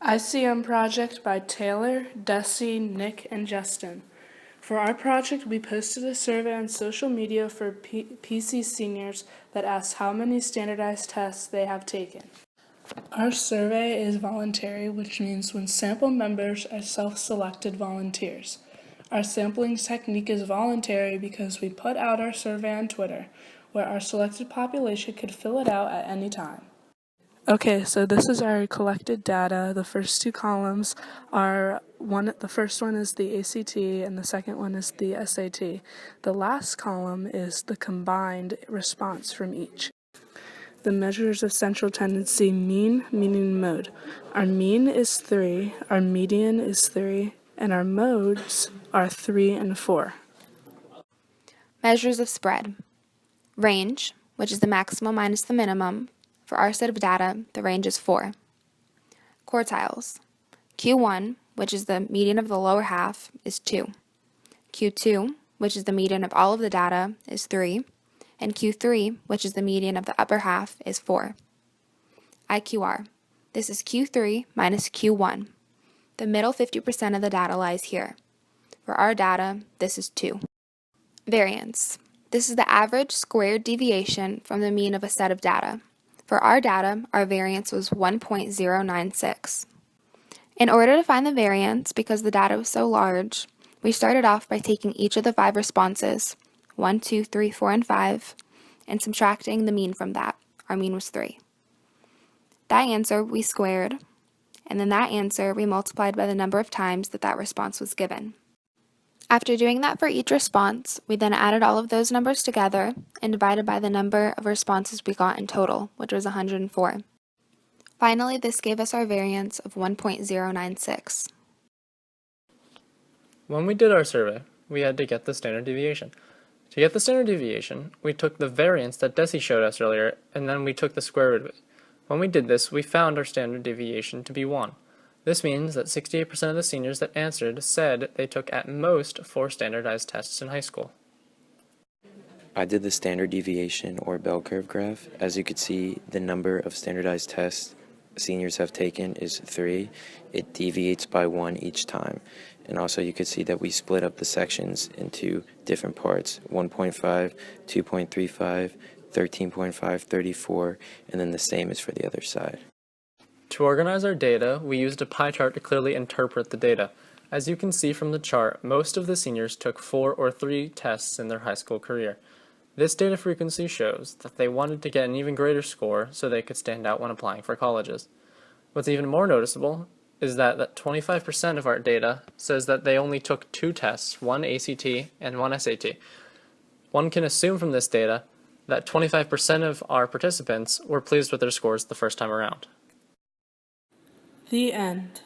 ICM Project by Taylor, Dessi, Nick, and Justin. For our project, we posted a survey on social media for PC seniors that asked how many standardized tests they have taken. Our survey is voluntary, which means when sample members are self-selected volunteers. Our sampling technique is voluntary because we put out our survey on Twitter, where our selected population could fill it out at any time. Okay, so this is our collected data. The first two columns are the first one is the ACT and the second one is the SAT. The last column is the combined response from each. The measures of central tendency: mean, meaning, mode. Our mean is 3, our median is 3, and our modes are 3 and 4. Measures of spread. Range, which is the maximum minus the minimum. For our set of data, the range is 4. Quartiles. Q1, which is the median of the lower half, is 2. Q2, which is the median of all of the data, is 3. And Q3, which is the median of the upper half, is 4. IQR. This is Q3 minus Q1. The middle 50% of the data lies here. For our data, this is 2. Variance. This is the average squared deviation from the mean of a set of data. For our data, our variance was 1.096. In order to find the variance, because the data was so large, we started off by taking each of the 5 responses, 1, 2, 3, 4, and 5, and subtracting the mean from that. Our mean was 3. That answer we squared, and then that answer we multiplied by the number of times that response was given. After doing that for each response, we then added all of those numbers together and divided by the number of responses we got in total, which was 104. Finally, this gave us our variance of 1.096. When we did our survey, we had to get the standard deviation. To get the standard deviation, we took the variance that Dessi showed us earlier, and then we took the square root of it. When we did this, we found our standard deviation to be 1. This means that 68% of the seniors that answered said they took at most 4 standardized tests in high school. I did the standard deviation or bell curve graph. As you could see, the number of standardized tests seniors have taken is 3. It deviates by 1 each time. And also you could see that we split up the sections into different parts: 1.5, 2.35, 13.5, 34, and then the same is for the other side. To organize our data, we used a pie chart to clearly interpret the data. As you can see from the chart, most of the seniors took 4 or 3 tests in their high school career. This data frequency shows that they wanted to get an even greater score so they could stand out when applying for colleges. What's even more noticeable is that 25% of our data says that they only took 2 tests, 1 ACT and 1 SAT. One can assume from this data that 25% of our participants were pleased with their scores the first time around. The end.